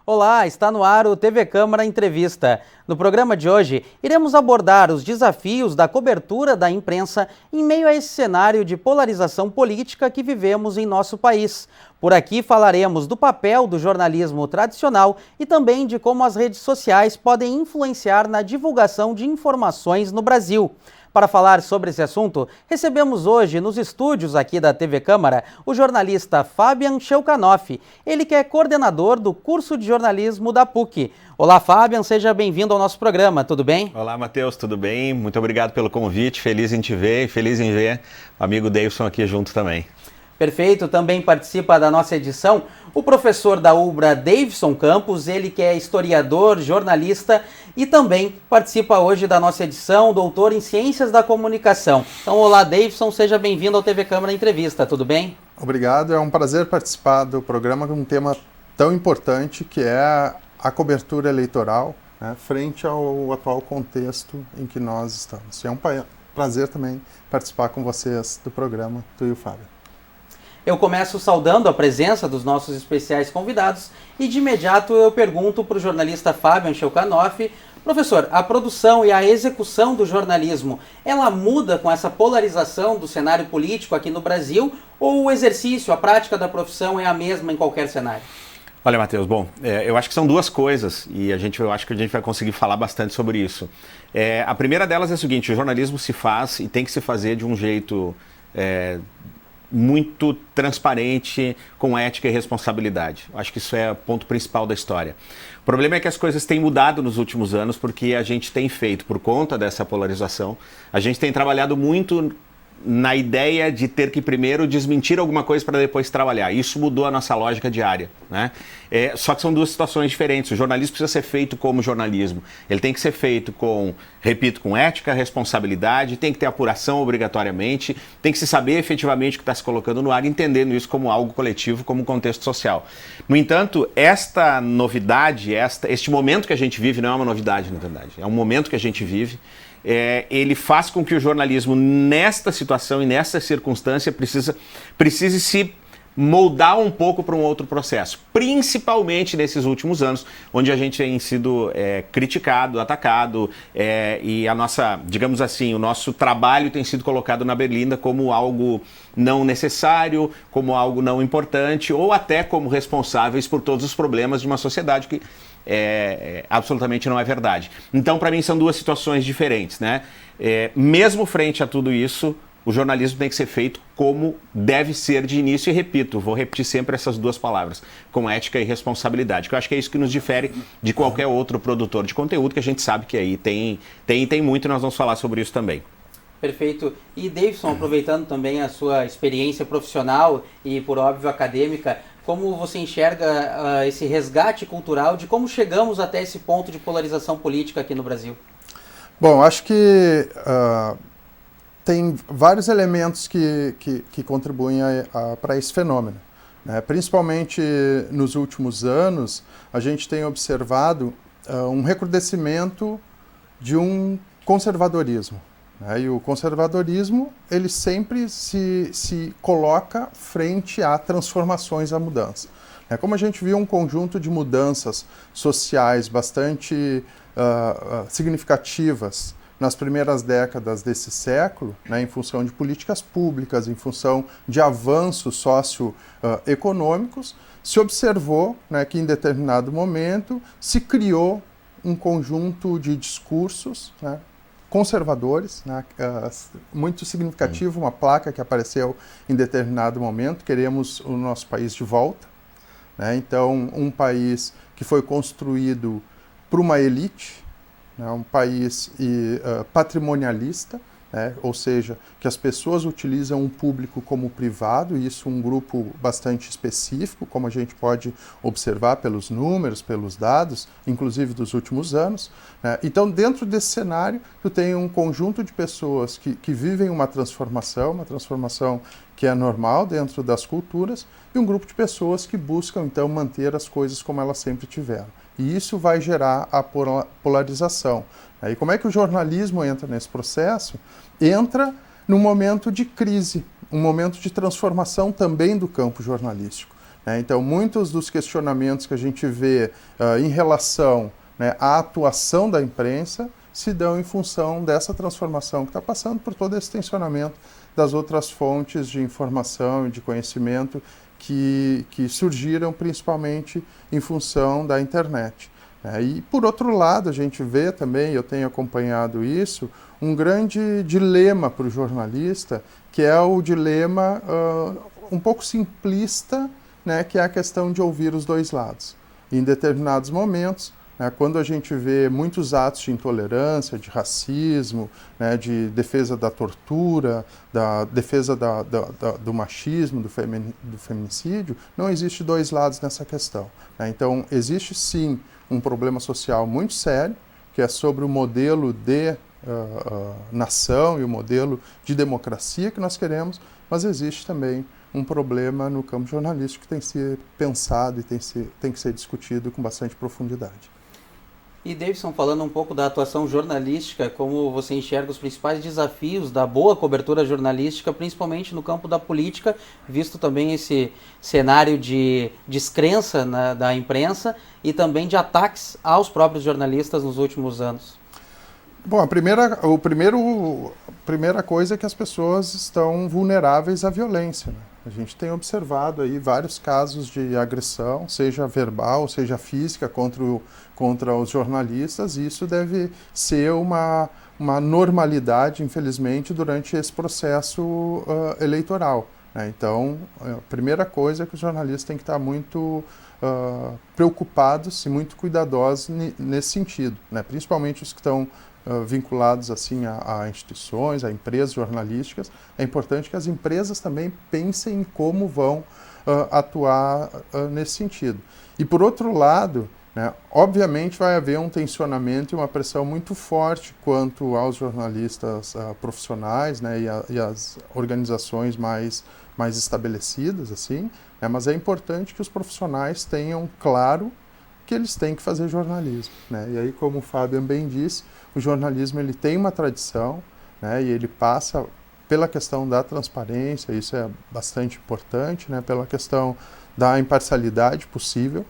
Olá, está no ar o TV Câmara Entrevista. No programa de hoje, iremos abordar os desafios da cobertura da imprensa em meio a esse cenário de polarização política que vivemos em nosso país. Por aqui falaremos do papel do jornalismo tradicional e também de como as redes sociais podem influenciar na divulgação de informações no Brasil. Para falar sobre esse assunto, recebemos hoje nos estúdios aqui da TV Câmara o jornalista Fabian Sheukanoff, ele que é coordenador do curso de jornalismo da PUC. Olá, Fabian, seja bem-vindo ao nosso programa, tudo bem? Olá, Matheus, tudo bem? Muito obrigado pelo convite, feliz em te ver e feliz em ver o amigo Davidson aqui junto também. Perfeito, também participa da nossa edição o professor da UBRA, Davidson Campos, ele que é historiador, jornalista e também participa hoje da nossa edição, doutor em Ciências da Comunicação. Então, olá, Davidson, seja bem-vindo ao TV Câmara Entrevista, tudo bem? Obrigado, é um prazer participar do programa com um tema tão importante que é a cobertura eleitoral, né, frente ao atual contexto em que nós estamos. É um prazer também participar com vocês do programa, tu e o Fábio. Eu começo saudando a presença dos nossos especiais convidados e de imediato eu pergunto para o jornalista Fabian Sheukanoff, professor, a produção e a execução do jornalismo, ela muda com essa polarização do cenário político aqui no Brasil ou o exercício, a prática da profissão é a mesma em qualquer cenário? Olha, Matheus, bom, eu acho que são duas coisas e eu acho que a gente vai conseguir falar bastante sobre isso. A primeira delas é a seguinte, o jornalismo se faz e tem que se fazer de um jeito muito transparente, com ética e responsabilidade. Acho que isso é o ponto principal da história. O problema é que as coisas têm mudado nos últimos anos porque a gente tem feito, por conta dessa polarização, a gente tem trabalhado muito na ideia de ter que primeiro desmentir alguma coisa para depois trabalhar. Isso mudou a nossa lógica diária, né? Só que são duas situações diferentes. O jornalismo precisa ser feito como jornalismo. Ele tem que ser feito com, repito, com ética, responsabilidade, tem que ter apuração obrigatoriamente, tem que se saber efetivamente o que está se colocando no ar, entendendo isso como algo coletivo, como contexto social. No entanto, esta novidade, este momento que a gente vive não é uma novidade, na verdade. É um momento que a gente vive. Ele faz com que o jornalismo, nesta situação e nessa circunstância, precise se moldar um pouco para um outro processo, principalmente nesses últimos anos, onde a gente tem sido criticado, atacado, e a nossa, digamos assim, o nosso trabalho tem sido colocado na berlinda como algo não necessário, como algo não importante, ou até como responsáveis por todos os problemas de uma sociedade que absolutamente não é verdade. Então, para mim, são duas situações diferentes, né? Mesmo frente a tudo isso, o jornalismo tem que ser feito como deve ser de início, e repito, vou repetir sempre essas duas palavras, com ética e responsabilidade, que eu acho que é isso que nos difere de qualquer outro produtor de conteúdo, que a gente sabe que aí tem muito, e nós vamos falar sobre isso também. Perfeito. E Davidson, aproveitando também a sua experiência profissional e, por óbvio, acadêmica, como você enxerga esse resgate cultural de como chegamos até esse ponto de polarização política aqui no Brasil? Bom, acho que tem vários elementos que contribuem para esse fenômeno, né? Principalmente nos últimos anos, a gente tem observado um recrudescimento de um conservadorismo. E o conservadorismo, ele sempre se coloca frente a transformações, a mudança. Como a gente viu um conjunto de mudanças sociais bastante significativas nas primeiras décadas desse século, em função de políticas públicas, em função de avanços socioeconômicos, se observou que em determinado momento se criou um conjunto de discursos, conservadores, muito significativo, uma placa que apareceu em determinado momento, queremos o nosso país de volta, então um país que foi construído por uma elite, um país patrimonialista, ou seja, que as pessoas utilizam um público como privado, e isso um grupo bastante específico, como a gente pode observar pelos números, pelos dados, inclusive dos últimos anos. Então, dentro desse cenário, tu tem um conjunto de pessoas que vivem uma transformação que é normal dentro das culturas, e um grupo de pessoas que buscam, então, manter as coisas como elas sempre tiveram. E isso vai gerar a polarização. E como é que o jornalismo entra nesse processo? Entra num momento de crise, um momento de transformação também do campo jornalístico. né? Então, muitos dos questionamentos que a gente vê em relação, né, à atuação da imprensa se dão em função dessa transformação que está passando por todo esse tensionamento das outras fontes de informação e de conhecimento que surgiram principalmente em função da internet. E, por outro lado, a gente vê também, eu tenho acompanhado isso, um grande dilema para o jornalista, que é o dilema um pouco simplista, né, que é a questão de ouvir os dois lados. Em determinados momentos, né, quando a gente vê muitos atos de intolerância, de racismo, né, de defesa da tortura, da defesa do machismo, do feminicídio, não existe dois lados nessa questão, né? Então, existe sim um problema social muito sério, que é sobre o modelo de nação e o modelo de democracia que nós queremos, mas existe também um problema no campo jornalístico que tem que ser pensado e tem que ser discutido com bastante profundidade. E, Davidson, falando um pouco da atuação jornalística, como você enxerga os principais desafios da boa cobertura jornalística, principalmente no campo da política, visto também esse cenário de descrença da imprensa e também de ataques aos próprios jornalistas nos últimos anos? Bom, a primeira coisa é que as pessoas estão vulneráveis à violência, né? A gente tem observado aí vários casos de agressão, seja verbal, seja física, contra os jornalistas, e isso deve ser uma normalidade, infelizmente, durante esse processo eleitoral, né? Então, a primeira coisa é que os jornalistas têm que estar muito preocupados e muito cuidadosos nesse sentido, né? Principalmente os que estão vinculados assim a instituições, a empresas jornalísticas. É importante que as empresas também pensem em como vão atuar nesse sentido. E por outro lado, né, obviamente vai haver um tensionamento e uma pressão muito forte quanto aos jornalistas profissionais, né, e as organizações mais estabelecidas, assim, né, mas é importante que os profissionais tenham claro que eles têm que fazer jornalismo, né? E aí, como o Fábio bem disse, o jornalismo ele tem uma tradição, né? E ele passa pela questão da transparência, isso é bastante importante, né? Pela questão da imparcialidade possível,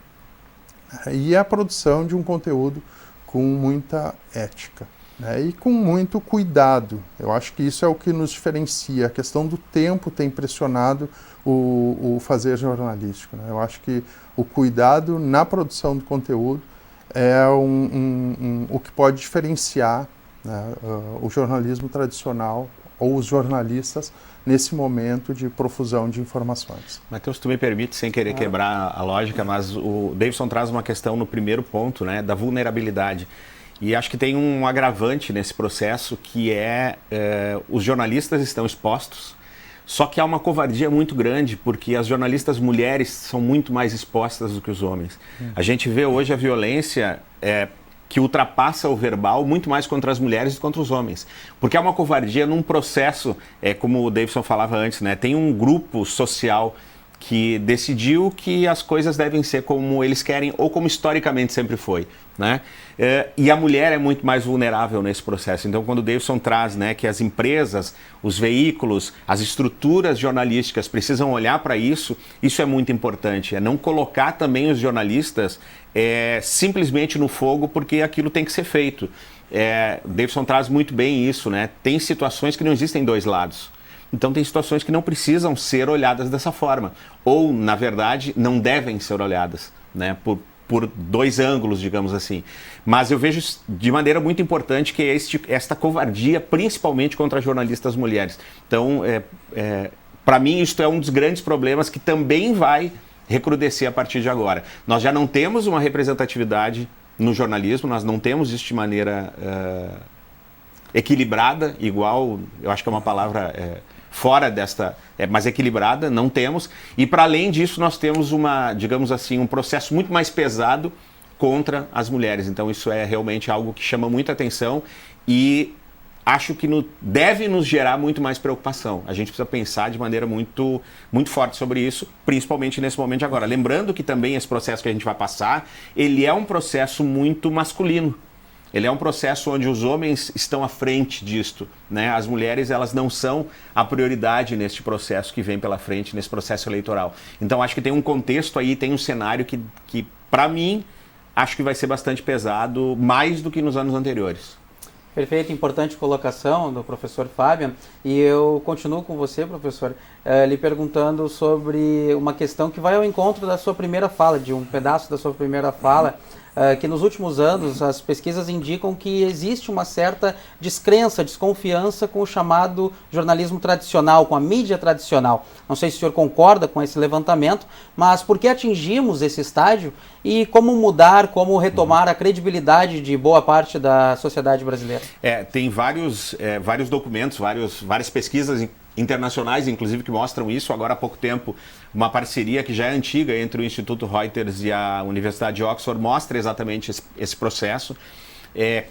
né? E a produção de um conteúdo com muita ética, né? E com muito cuidado. Eu acho que isso é o que nos diferencia. A questão do tempo tem pressionado o fazer jornalístico, né? Eu acho que o cuidado na produção do conteúdo é o que pode diferenciar, né, o jornalismo tradicional ou os jornalistas nesse momento de profusão de informações. Matheus, tu me permite, sem querer quebrar a lógica, mas o Davidson traz uma questão no primeiro ponto, né, da vulnerabilidade. E acho que tem um agravante nesse processo, que os jornalistas estão expostos, só que há uma covardia muito grande, porque as jornalistas mulheres são muito mais expostas do que os homens. A gente vê hoje a violência que ultrapassa o verbal muito mais contra as mulheres do que contra os homens. Porque há uma covardia num processo, como o Davidson falava antes, né? Tem um grupo social que decidiu que as coisas devem ser como eles querem ou como historicamente sempre foi, né? E a mulher é muito mais vulnerável nesse processo. Então, quando o Davidson traz, né, que as empresas, os veículos, as estruturas jornalísticas precisam olhar para isso, isso é muito importante. É não colocar também os jornalistas simplesmente no fogo porque aquilo tem que ser feito. O Davidson traz muito bem isso, né? Tem situações que não existem dois lados. Então tem situações que não precisam ser olhadas dessa forma. Ou, na verdade, não devem ser olhadas, né, por dois ângulos, digamos assim. Mas eu vejo de maneira muito importante que é esta covardia, principalmente contra jornalistas mulheres. Então, para mim, isto é um dos grandes problemas que também vai recrudescer a partir de agora. Nós já não temos uma representatividade no jornalismo, nós não temos isso de maneira equilibrada, igual, eu acho que é uma palavra fora desta, mas equilibrada, não temos. E para além disso, nós temos digamos assim, um processo muito mais pesado contra as mulheres. Então isso é realmente algo que chama muita atenção e acho que deve nos gerar muito mais preocupação. A gente precisa pensar de maneira muito, muito forte sobre isso, principalmente nesse momento de agora. Lembrando que também esse processo que a gente vai passar, ele é um processo muito masculino. Ele é um processo onde os homens estão à frente disto, né? As mulheres, elas não são a prioridade neste processo que vem pela frente, nesse processo eleitoral. Então, acho que tem um contexto aí, tem um cenário que para mim, acho que vai ser bastante pesado, mais do que nos anos anteriores. Perfeito, importante colocação do professor Fabian. E eu continuo com você, professor, lhe perguntando sobre uma questão que vai ao encontro da sua primeira fala, de um pedaço da sua primeira fala, que nos últimos anos as pesquisas indicam que existe uma certa descrença, desconfiança com o chamado jornalismo tradicional, com a mídia tradicional. Não sei se o senhor concorda com esse levantamento, mas por que atingimos esse estágio e como mudar, como retomar a credibilidade de boa parte da sociedade brasileira? Tem vários documentos, várias pesquisas internacionais, inclusive, que mostram isso. Agora, há pouco tempo, uma parceria que já é antiga entre o Instituto Reuters e a Universidade de Oxford mostra exatamente esse processo.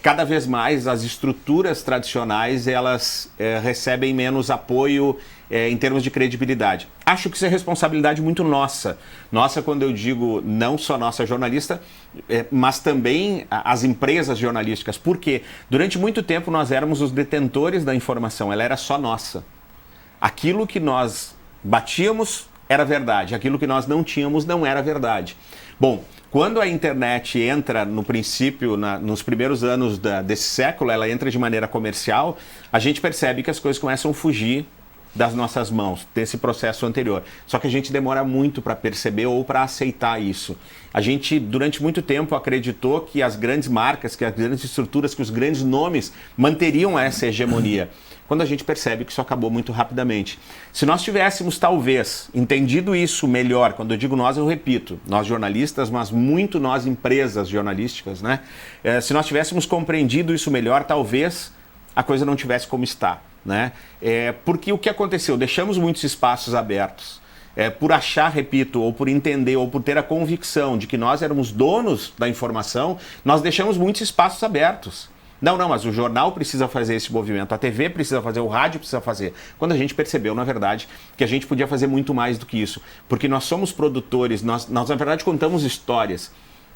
Cada vez mais as estruturas tradicionais elas recebem menos apoio em termos de credibilidade. Acho que isso é responsabilidade muito nossa. Nossa, quando eu digo não só nossa jornalista, mas também as empresas jornalísticas. Porque durante muito tempo nós éramos os detentores da informação, ela era só nossa. Aquilo que nós batíamos era verdade, aquilo que nós não tínhamos não era verdade. Bom, quando a internet entra no princípio, nos primeiros anos desse século, ela entra de maneira comercial, a gente percebe que as coisas começam a fugir das nossas mãos, desse processo anterior. Só que a gente demora muito para perceber ou para aceitar isso. A gente, durante muito tempo, acreditou que as grandes marcas, que as grandes estruturas, que os grandes nomes manteriam essa hegemonia. Quando a gente percebe que isso acabou muito rapidamente. Se nós tivéssemos, talvez, entendido isso melhor, quando eu digo nós, eu repito, nós jornalistas, mas muito nós empresas jornalísticas, né? Se nós tivéssemos compreendido isso melhor, talvez a coisa não tivesse como está, né? Porque o que aconteceu? Deixamos muitos espaços abertos. Por achar, repito, ou por entender, ou por ter a convicção de que nós éramos donos da informação, nós deixamos muitos espaços abertos. Não, mas o jornal precisa fazer esse movimento, a TV precisa fazer, o rádio precisa fazer. Quando a gente percebeu, na verdade, que a gente podia fazer muito mais do que isso. Porque nós somos produtores, nós na verdade, contamos histórias.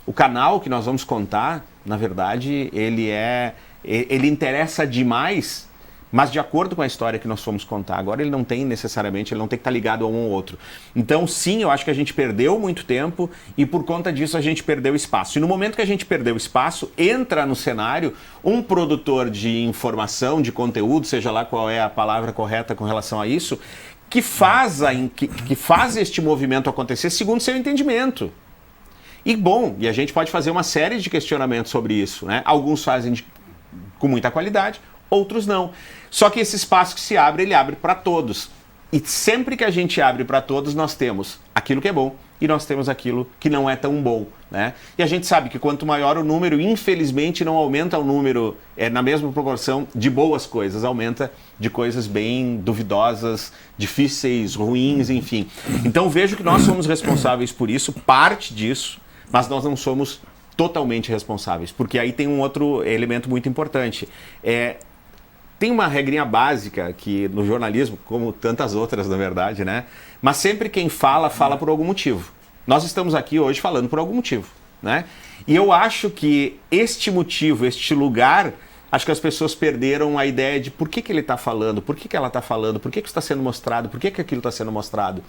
O canal que nós vamos contar, na verdade, ele interessa demais, mas de acordo com a história que nós fomos contar. Agora ele não tem necessariamente, ele não tem que estar ligado a um ou outro. Então sim, eu acho que a gente perdeu muito tempo e por conta disso a gente perdeu espaço. E no momento que a gente perdeu espaço, entra no cenário um produtor de informação, de conteúdo, seja lá qual é a palavra correta com relação a isso, que faz este movimento acontecer segundo seu entendimento. E bom, e a gente pode fazer uma série de questionamentos sobre isso, né? Alguns fazem com muita qualidade, outros não. Só que esse espaço que se abre, ele abre para todos. E sempre que a gente abre para todos, nós temos aquilo que é bom e nós temos aquilo que não é tão bom, né? E a gente sabe que quanto maior o número, infelizmente não aumenta o número na mesma proporção de boas coisas, aumenta de coisas bem duvidosas, difíceis, ruins, enfim. Então vejo que nós somos responsáveis por isso, parte disso, mas nós não somos totalmente responsáveis, porque aí tem um outro elemento muito importante. Tem uma regrinha básica que no jornalismo, como tantas outras na verdade, né? Mas sempre quem fala por algum motivo. Nós estamos aqui hoje falando por algum motivo, né? E eu acho que este motivo, este lugar, acho que as pessoas perderam a ideia de por que ele está falando, por que ela está falando, por que isso está sendo mostrado, por que aquilo está sendo mostrado.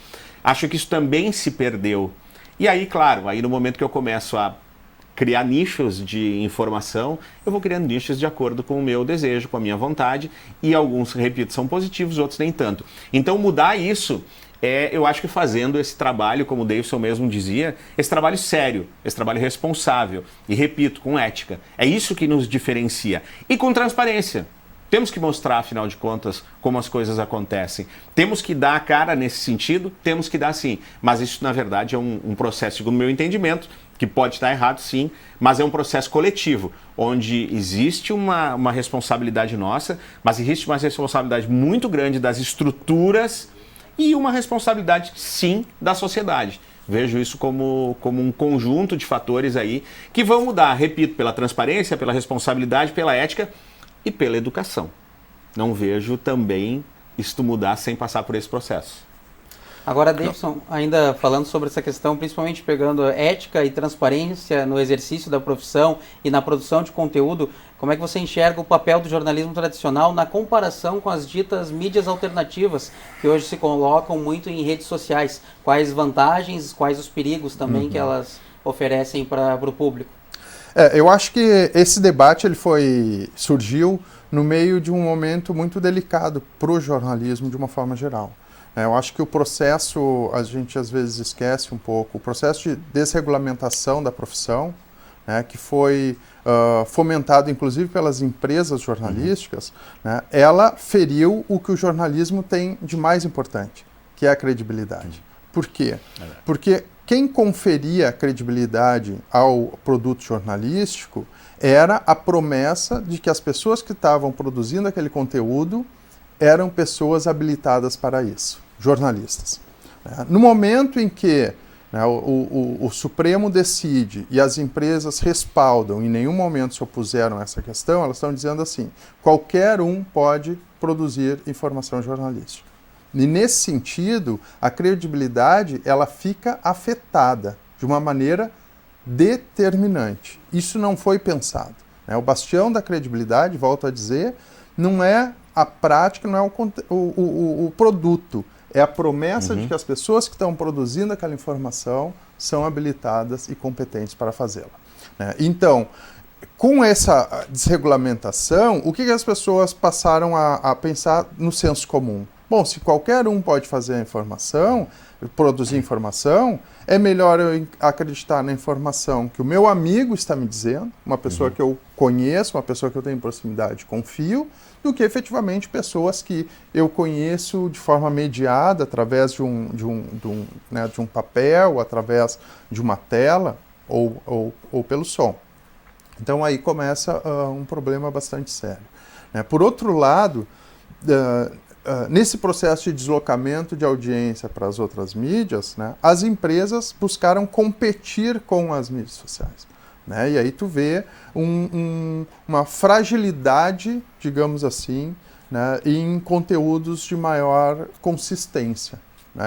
Acho que isso também se perdeu. E aí, claro, aí no momento que eu começo a criar nichos de informação, eu vou criando nichos de acordo com o meu desejo, com a minha vontade, e alguns, repito, são positivos, outros nem tanto. Então mudar isso, eu acho que fazendo esse trabalho, como o Davidson mesmo dizia, esse trabalho sério, esse trabalho responsável, e repito, com ética. É isso que nos diferencia. E com transparência. Temos que mostrar, afinal de contas, como as coisas acontecem. Temos que dar a cara nesse sentido? Temos que dar sim. Mas isso, na verdade, é um processo, segundo o meu entendimento, que pode estar errado sim, mas é um processo coletivo, onde existe uma responsabilidade nossa, mas existe uma responsabilidade muito grande das estruturas e uma responsabilidade, sim, da sociedade. Vejo isso como um conjunto de fatores aí que vão mudar, repito, pela transparência, pela responsabilidade, pela ética e pela educação. Não vejo também isto mudar sem passar por esse processo. Agora, Davidson, ainda falando sobre essa questão, principalmente pegando ética e transparência no exercício da profissão e na produção de conteúdo, como é que você enxerga o papel do jornalismo tradicional na comparação com as ditas mídias alternativas, que hoje se colocam muito em redes sociais? Quais vantagens, quais os perigos também que elas oferecem para o público? Eu acho que esse debate surgiu no meio de um momento muito delicado para o jornalismo de uma forma geral. Eu acho que o processo, a gente às vezes esquece um pouco, o processo de desregulamentação da profissão, né, que foi fomentado inclusive pelas empresas jornalísticas, né, ela feriu o que o jornalismo tem de mais importante, que é a credibilidade. Por quê? Porque quem conferia credibilidade ao produto jornalístico era a promessa de que as pessoas que estavam produzindo aquele conteúdo eram pessoas habilitadas para isso, jornalistas. No momento em que o Supremo decide e as empresas respaldam, em nenhum momento se opuseram a essa questão, elas estão dizendo assim, qualquer um pode produzir informação jornalística. E nesse sentido, a credibilidade ela fica afetada de uma maneira determinante. Isso não foi pensado. O bastião da credibilidade, volto a dizer, não é a prática, não é o produto. É a promessa de que as pessoas que estão produzindo aquela informação são habilitadas e competentes para fazê-la. Então, com essa desregulamentação, o que as pessoas passaram a pensar no senso comum? Bom, se qualquer um pode fazer a informação, produzir informação, é melhor eu acreditar na informação que o meu amigo está me dizendo, uma pessoa que eu conheço, uma pessoa que eu tenho proximidade, confio, do que efetivamente pessoas que eu conheço de forma mediada, através de um papel, através de uma tela ou pelo som. Então aí começa um problema bastante sério. Por outro lado, nesse processo de deslocamento de audiência para as outras mídias, as empresas buscaram competir com as mídias sociais. E aí tu vê uma fragilidade, digamos assim, em conteúdos de maior consistência.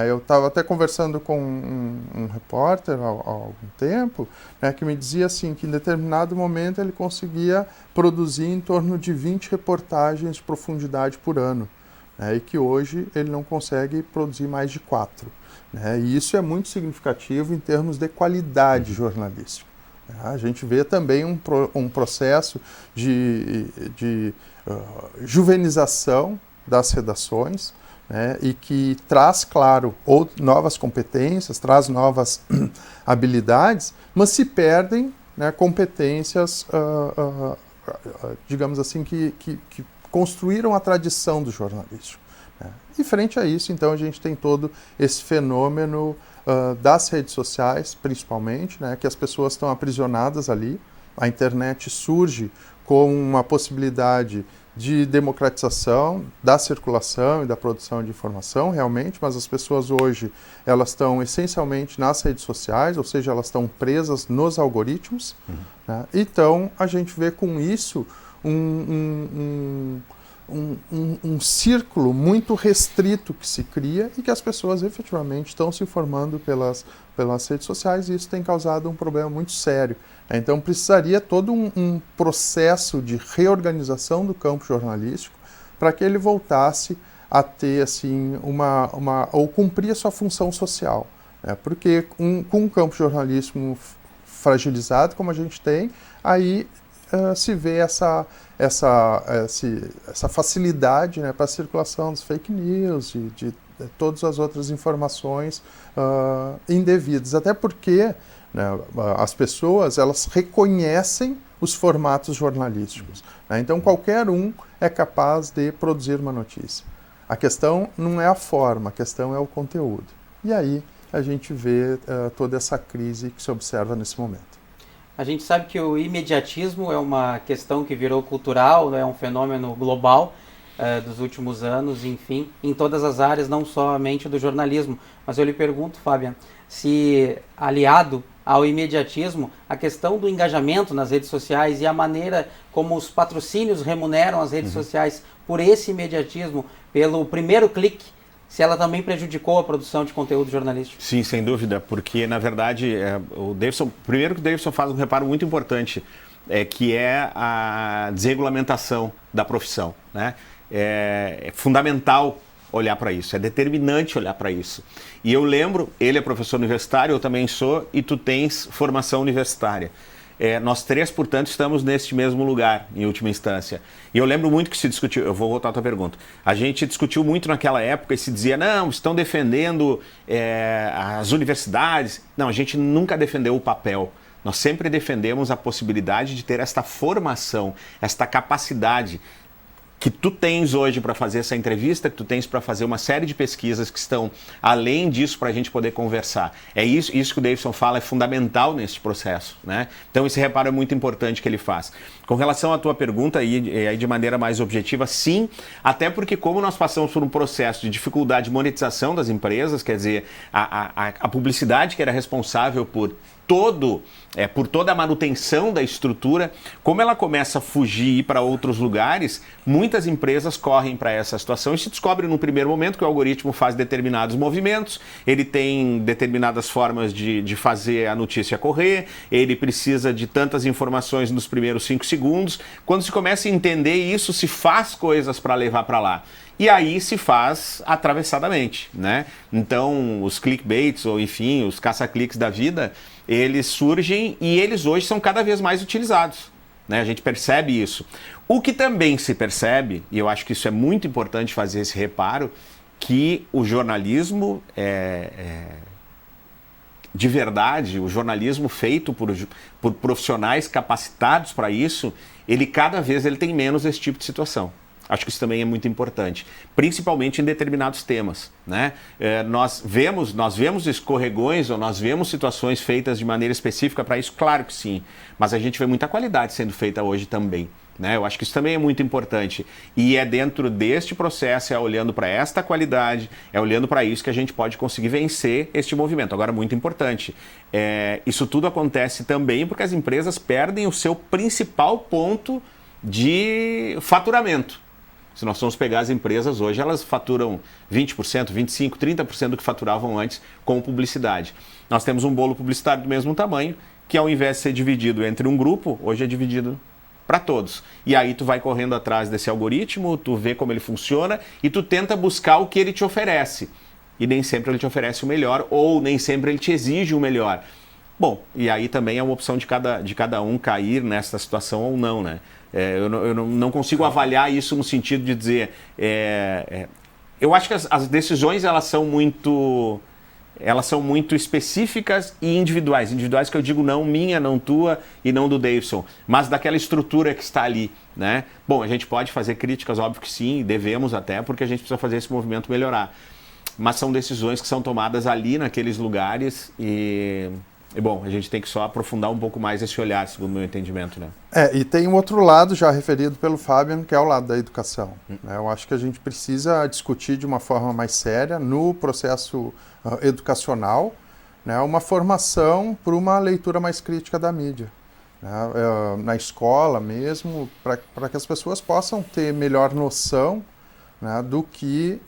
Eu estava até conversando com um repórter há algum tempo, que me dizia assim, que em determinado momento ele conseguia produzir em torno de 20 reportagens de profundidade por ano. E que hoje ele não consegue produzir mais de 4. E isso é muito significativo em termos de qualidade jornalística. A gente vê também um processo de juvenização das redações, e que traz, claro, novas competências, traz novas habilidades, mas se perdem competências, digamos assim, que construíram a tradição do jornalismo. E frente a isso, então, a gente tem todo esse fenômeno das redes sociais, principalmente, que as pessoas estão aprisionadas ali. A internet surge como uma possibilidade de democratização da circulação e da produção de informação, realmente, mas as pessoas hoje, elas estão essencialmente nas redes sociais, ou seja, elas estão presas nos algoritmos. Então, a gente vê com isso um círculo muito restrito que se cria e que as pessoas efetivamente estão se formando pelas redes sociais, e isso tem causado um problema muito sério. Então precisaria todo um processo de reorganização do campo jornalístico para que ele voltasse a ter assim, ou cumprir a sua função social. Porque com um campo jornalístico fragilizado como a gente tem, aí se vê essa facilidade para a circulação dos fake news e de todas as outras informações indevidas. Até porque as pessoas elas reconhecem os formatos jornalísticos. Então qualquer um é capaz de produzir uma notícia. A questão não é a forma, a questão é o conteúdo. E aí a gente vê toda essa crise que se observa nesse momento. A gente sabe que o imediatismo é uma questão que virou cultural, é um fenômeno global dos últimos anos, enfim, em todas as áreas, não somente do jornalismo. Mas eu lhe pergunto, Fábia, se aliado ao imediatismo, a questão do engajamento nas redes sociais e a maneira como os patrocínios remuneram as redes sociais por esse imediatismo, pelo primeiro clique, se ela também prejudicou a produção de conteúdo jornalístico. Sim, sem dúvida, porque na verdade o Davidson, primeiro que o Davidson faz um reparo muito importante, que é a desregulamentação da profissão, né? É fundamental olhar para isso, é determinante olhar para isso. E eu lembro, ele é professor universitário, eu também sou, e tu tens formação universitária. Nós três, portanto, estamos neste mesmo lugar, em última instância. E eu lembro muito que se discutiu, eu vou voltar à tua pergunta, a gente discutiu muito naquela época e se dizia, não, estão defendendo as universidades. Não, a gente nunca defendeu o papel. Nós sempre defendemos a possibilidade de ter esta formação, esta capacidade que tu tens hoje para fazer essa entrevista, que tu tens para fazer uma série de pesquisas que estão além disso para a gente poder conversar. É isso que o Davidson fala, é fundamental nesse processo, né? Então esse reparo é muito importante que ele faz. Com relação à tua pergunta, aí de maneira mais objetiva, sim, até porque como nós passamos por um processo de dificuldade de monetização das empresas, quer dizer, a publicidade que era responsável por toda a manutenção da estrutura, como ela começa a fugir e ir para outros lugares, muitas empresas correm para essa situação e se descobre no primeiro momento que o algoritmo faz determinados movimentos, ele tem determinadas formas de fazer a notícia correr, ele precisa de tantas informações nos primeiros 5 segundos. Quando se começa a entender isso, se faz coisas para levar para lá. E aí se faz atravessadamente, né? Então, os clickbaits, ou enfim, os caça-cliques da vida, eles surgem e eles hoje são cada vez mais utilizados, né? A gente percebe isso. O que também se percebe, e eu acho que isso é muito importante fazer esse reparo, que o jornalismo de verdade, o jornalismo feito por profissionais capacitados para isso, cada vez ele tem menos esse tipo de situação. Acho que isso também é muito importante, principalmente em determinados temas, né? Nós vemos escorregões ou nós vemos situações feitas de maneira específica para isso, claro que sim, mas a gente vê muita qualidade sendo feita hoje também, né? Eu acho que isso também é muito importante e é dentro deste processo, olhando para esta qualidade, olhando para isso que a gente pode conseguir vencer este movimento. Agora, muito importante, isso tudo acontece também porque as empresas perdem o seu principal ponto de faturamento. Se nós formos pegar as empresas hoje, elas faturam 20%, 25%, 30% do que faturavam antes com publicidade. Nós temos um bolo publicitário do mesmo tamanho, que ao invés de ser dividido entre um grupo, hoje é dividido para todos. E aí tu vai correndo atrás desse algoritmo, tu vê como ele funciona e tu tenta buscar o que ele te oferece. E nem sempre ele te oferece o melhor ou nem sempre ele te exige o melhor. Bom, e aí também é uma opção de cada um cair nessa situação ou não, né? Eu não consigo avaliar isso no sentido de dizer... eu acho que as decisões elas são muito específicas e individuais. Individuais que eu digo não minha, não tua e não do Davidson, mas daquela estrutura que está ali, né? Bom, a gente pode fazer críticas, óbvio que sim, devemos até, porque a gente precisa fazer esse movimento melhorar. Mas são decisões que são tomadas ali naqueles lugares e bom, a gente tem que só aprofundar um pouco mais esse olhar, segundo o meu entendimento, né? E tem um outro lado já referido pelo Fabian, que é o lado da educação. Né? Eu acho que a gente precisa discutir de uma forma mais séria no processo educacional, né? Uma formação para uma leitura mais crítica da mídia. Né? Na escola mesmo, para que as pessoas possam ter melhor noção, né, do que...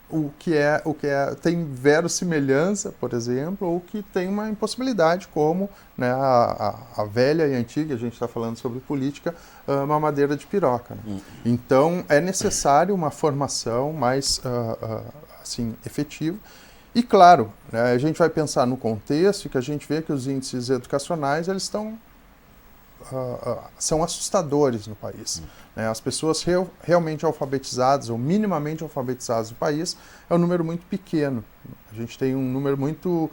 o que tem verossimilhança, por exemplo, ou que tem uma impossibilidade, como, né, a velha e antiga, a gente está falando sobre política, mamadeira de piroca. Né? Então, é necessário uma formação mais assim, efetiva. E, claro, né, a gente vai pensar no contexto que a gente vê que os índices educacionais eles são assustadores no país. Né? As pessoas realmente alfabetizadas ou minimamente alfabetizadas no país é um número muito pequeno. A gente tem um número muito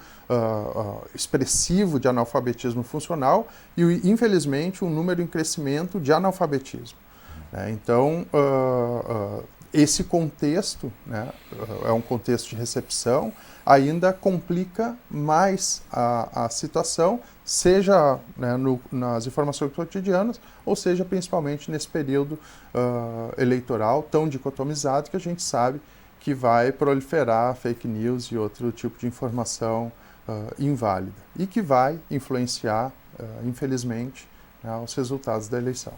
expressivo de analfabetismo funcional e, infelizmente, um número em crescimento de analfabetismo. Né? Então, esse contexto, né, é um contexto de recepção, ainda complica mais a situação, seja, né, nas informações cotidianas, ou seja, principalmente nesse período eleitoral tão dicotomizado que a gente sabe que vai proliferar fake news e outro tipo de informação inválida e que vai influenciar, infelizmente, os resultados da eleição.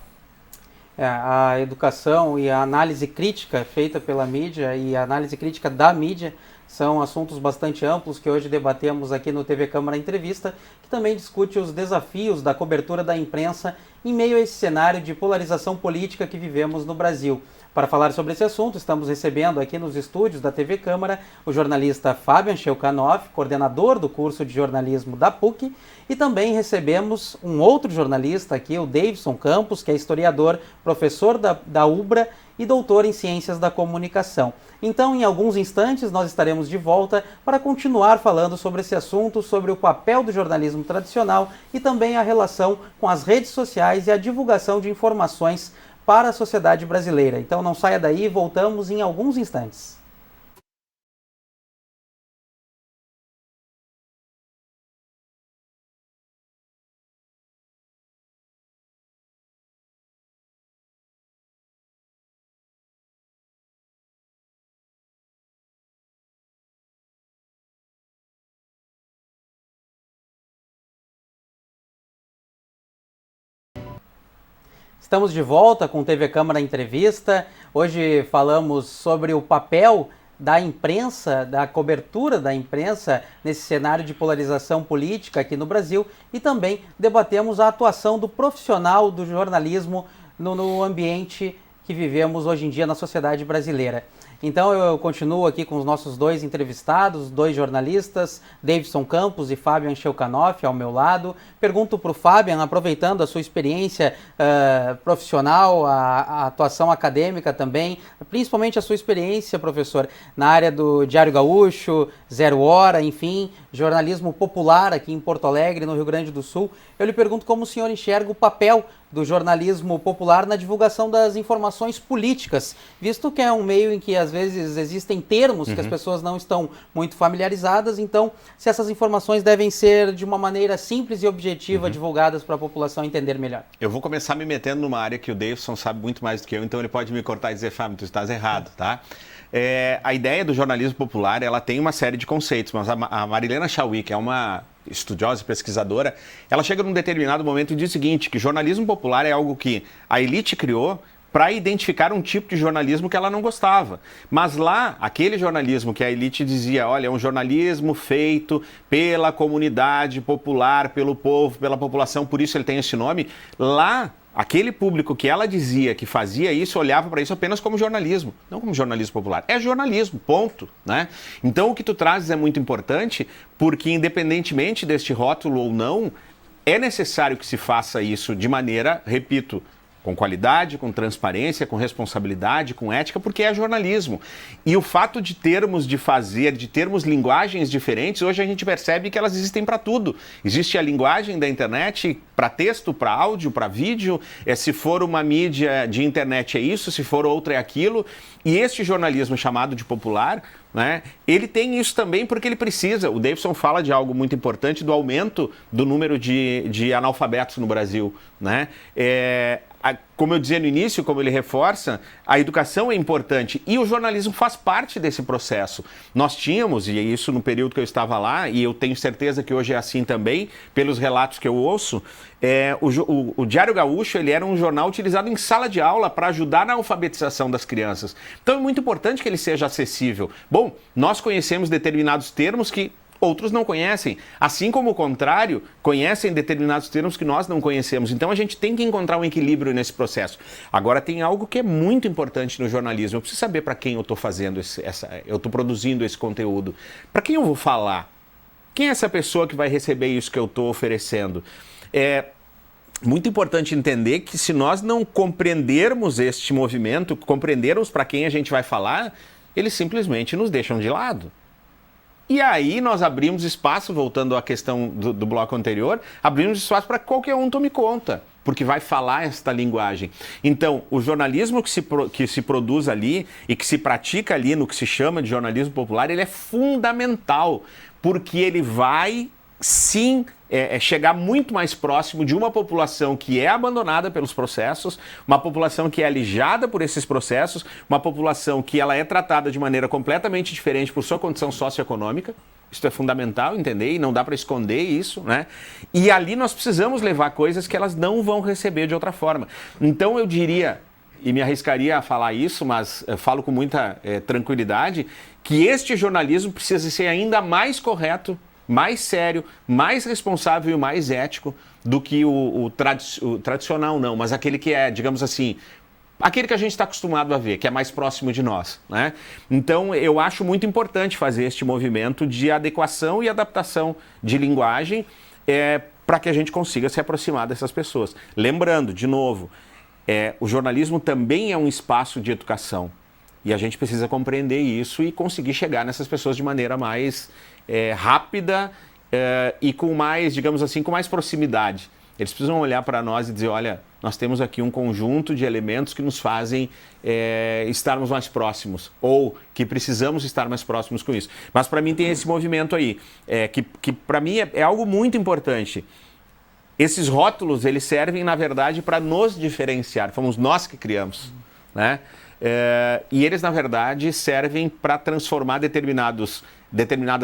A educação e a análise crítica feita pela mídia e a análise crítica da mídia são assuntos bastante amplos que hoje debatemos aqui no TV Câmara Entrevista, que também discute os desafios da cobertura da imprensa em meio a esse cenário de polarização política que vivemos no Brasil. Para falar sobre esse assunto, estamos recebendo aqui nos estúdios da TV Câmara o jornalista Fabian Shelkanoff, coordenador do curso de jornalismo da PUC, e também recebemos um outro jornalista aqui, o Davidson Campos, que é historiador, professor da UBRA e doutor em Ciências da Comunicação. Então, em alguns instantes, nós estaremos de volta para continuar falando sobre esse assunto, sobre o papel do jornalismo tradicional e também a relação com as redes sociais e a divulgação de informações para a sociedade brasileira. Então não saia daí, voltamos em alguns instantes. Estamos de volta com o TV Câmara Entrevista. Hoje falamos sobre o papel da imprensa, da cobertura da imprensa nesse cenário de polarização política aqui no Brasil e também debatemos a atuação do profissional do jornalismo no ambiente que vivemos hoje em dia na sociedade brasileira. Então eu continuo aqui com os nossos dois entrevistados, dois jornalistas, Davidson Campos e Fabian Shelkanoff ao meu lado. Pergunto para o Fabian, aproveitando a sua experiência profissional, a atuação acadêmica também, principalmente a sua experiência, professor, na área do Diário Gaúcho, Zero Hora, enfim, jornalismo popular aqui em Porto Alegre, no Rio Grande do Sul. Eu lhe pergunto como o senhor enxerga o papel do jornalismo popular na divulgação das informações políticas, visto que é um meio em que às vezes existem termos que as pessoas não estão muito familiarizadas, então se essas informações devem ser de uma maneira simples e objetiva divulgadas para a população entender melhor. Eu vou começar me metendo numa área que o Davidson sabe muito mais do que eu, então ele pode me cortar e dizer, Fábio, tu estás errado, tá? A ideia do jornalismo popular, ela tem uma série de conceitos, mas a Marilena Chauí, que é uma estudiosa e pesquisadora, ela chega num determinado momento e diz o seguinte, que jornalismo popular é algo que a elite criou para identificar um tipo de jornalismo que ela não gostava. Mas lá, aquele jornalismo que a elite dizia, olha, é um jornalismo feito pela comunidade popular, pelo povo, pela população, por isso ele tem esse nome, lá aquele público que ela dizia que fazia isso, olhava para isso apenas como jornalismo, não como jornalismo popular. É jornalismo, ponto, né? Então o que tu trazes é muito importante, porque independentemente deste rótulo ou não, é necessário que se faça isso de maneira, repito, com qualidade, com transparência, com responsabilidade, com ética, porque é jornalismo. E o fato de termos linguagens diferentes, hoje a gente percebe que elas existem para tudo. Existe a linguagem da internet para texto, para áudio, para vídeo, se for uma mídia de internet é isso, se for outra é aquilo. E este jornalismo chamado de popular, né, ele tem isso também porque ele precisa. O Davidson fala de algo muito importante, do aumento do número de analfabetos no Brasil, né? Como eu dizia no início, como ele reforça, a educação é importante e o jornalismo faz parte desse processo. Nós tínhamos, e é isso no período que eu estava lá, e eu tenho certeza que hoje é assim também, pelos relatos que eu ouço, o Diário Gaúcho ele era um jornal utilizado em sala de aula para ajudar na alfabetização das crianças. Então é muito importante que ele seja acessível. Bom, nós conhecemos determinados termos que outros não conhecem, assim como o contrário, conhecem determinados termos que nós não conhecemos. Então a gente tem que encontrar um equilíbrio nesse processo. Agora tem algo que é muito importante no jornalismo. Eu preciso saber para quem eu estou fazendo eu estou produzindo esse conteúdo. Para quem eu vou falar? Quem é essa pessoa que vai receber isso que eu estou oferecendo? É muito importante entender que se nós não compreendermos este movimento, compreendermos para quem a gente vai falar, eles simplesmente nos deixam de lado. E aí nós abrimos espaço, voltando à questão do bloco anterior, abrimos espaço para qualquer um tome conta, porque vai falar esta linguagem. Então, o jornalismo que se produz ali e que se pratica ali no que se chama de jornalismo popular, ele é fundamental, porque ele vai, sim, chegar muito mais próximo de uma população que é abandonada pelos processos, uma população que é alijada por esses processos, uma população que ela é tratada de maneira completamente diferente por sua condição socioeconômica. Isso é fundamental entender e não dá para esconder isso, né? E ali nós precisamos levar coisas que elas não vão receber de outra forma. Então eu diria, e me arriscaria a falar isso, mas falo com muita tranquilidade, que este jornalismo precisa ser ainda mais correto, mais sério, mais responsável e mais ético do que o tradicional não, mas aquele que é, digamos assim, aquele que a gente está acostumado a ver, que é mais próximo de nós, né? Então, eu acho muito importante fazer este movimento de adequação e adaptação de linguagem para que a gente consiga se aproximar dessas pessoas. Lembrando, de novo, o jornalismo também é um espaço de educação e a gente precisa compreender isso e conseguir chegar nessas pessoas de maneira mais rápida e com mais, digamos assim, com mais proximidade. Eles precisam olhar para nós e dizer, olha, nós temos aqui um conjunto de elementos que nos fazem estarmos mais próximos, ou que precisamos estar mais próximos com isso. Mas para mim tem esse movimento aí, que para mim é algo muito importante. Esses rótulos, eles servem, na verdade, para nos diferenciar. Fomos nós que criamos, né? E eles, na verdade, servem para transformar determinadas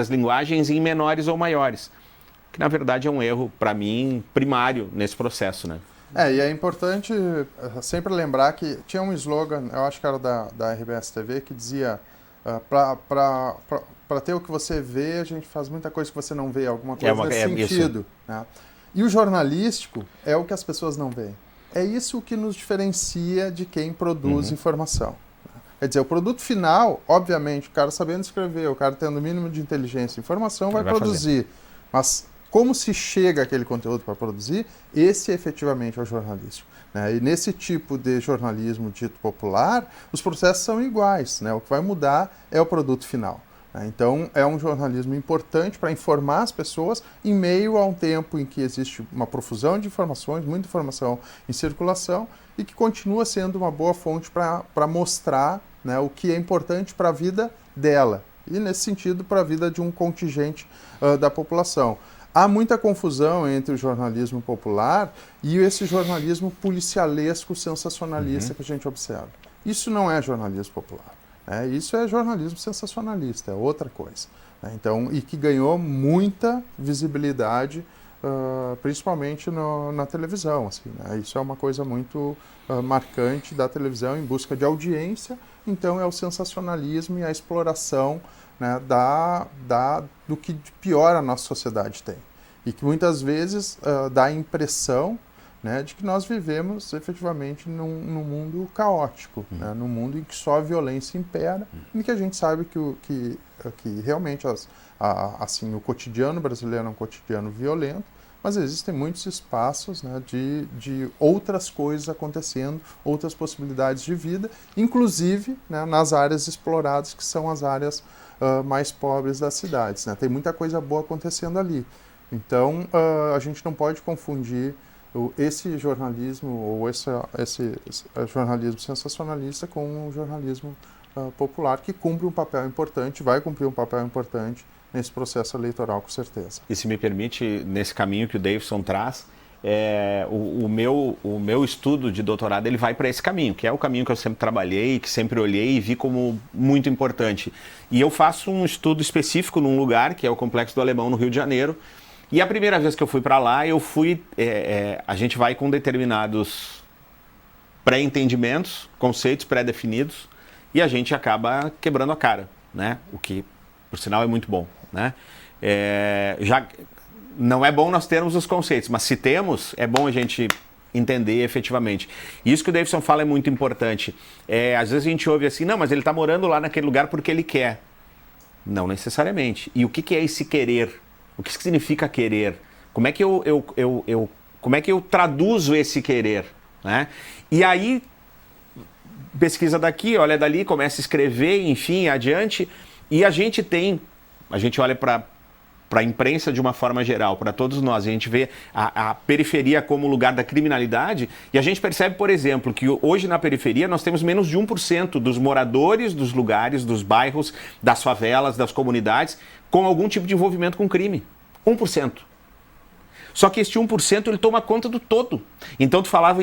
linguagens em menores ou maiores. Que, na verdade, é um erro, para mim, primário nesse processo, né? E é importante sempre lembrar que tinha um slogan, eu acho que era da RBS TV, que dizia para ter o que você vê, a gente faz muita coisa que você não vê, alguma coisa nesse sentido. Né? E o jornalístico é o que as pessoas não veem. É isso que nos diferencia de quem produz informação. Quer dizer, o produto final, obviamente, o cara sabendo escrever, o cara tendo o mínimo de inteligência e informação vai produzir. Mas como se chega aquele conteúdo para produzir, esse efetivamente é o jornalístico. Né? E nesse tipo de jornalismo dito popular, os processos são iguais. Né? O que vai mudar é o produto final. Né? Então, é um jornalismo importante para informar as pessoas em meio a um tempo em que existe uma profusão de informações, muita informação em circulação, e que continua sendo uma boa fonte para mostrar, né, o que é importante para a vida dela. E, nesse sentido, para a vida de um contingente da população. Há muita confusão entre o jornalismo popular e esse jornalismo policialesco, sensacionalista que a gente observa. Isso não é jornalismo popular. Né? Isso é jornalismo sensacionalista, é outra coisa. Né? Então, e que ganhou muita visibilidade, principalmente na televisão. Assim, né? Isso é uma coisa muito marcante da televisão em busca de audiência. Então, é o sensacionalismo e a exploração, né, do que de pior a nossa sociedade tem. E que muitas vezes dá a impressão, né, de que nós vivemos efetivamente num mundo caótico, né, num mundo em que só a violência impera, e que a gente sabe que realmente assim, o cotidiano brasileiro é um cotidiano violento, mas existem muitos espaços, né, de outras coisas acontecendo, outras possibilidades de vida, inclusive, né, nas áreas exploradas, que são as áreas mais pobres das cidades. Né? Tem muita coisa boa acontecendo ali. Então, a gente não pode confundir esse jornalismo ou esse jornalismo sensacionalista com o jornalismo popular, que cumpre um papel importante, vai cumprir um papel importante nesse processo eleitoral, com certeza. E se me permite, nesse caminho que o Davidson traz, o meu estudo de doutorado ele vai para esse caminho, que é o caminho que eu sempre trabalhei, que sempre olhei e vi como muito importante. E eu faço um estudo específico num lugar, que é o Complexo do Alemão, no Rio de Janeiro. E a primeira vez que eu fui para lá, a gente vai com determinados pré-entendimentos, conceitos pré-definidos, e a gente acaba quebrando a cara, né? O que, por sinal, é muito bom, né? Já não é bom nós termos os conceitos, mas se temos, é bom a gente entender efetivamente. Isso que o Davidson fala é muito importante. Às vezes a gente ouve assim, não, mas ele está morando lá naquele lugar porque ele quer. Não necessariamente. E o que é esse querer? O que significa querer? Como é que como é que eu traduzo esse querer? Né? E aí, pesquisa daqui, olha dali, começa a escrever, enfim, adiante. E a gente olha para a imprensa de uma forma geral, para todos nós, a gente vê a periferia como lugar da criminalidade, e a gente percebe, por exemplo, que hoje na periferia nós temos menos de 1% dos moradores dos lugares, dos bairros, das favelas, das comunidades, com algum tipo de envolvimento com crime. 1%. Só que este 1% ele toma conta do todo. Então tu falava,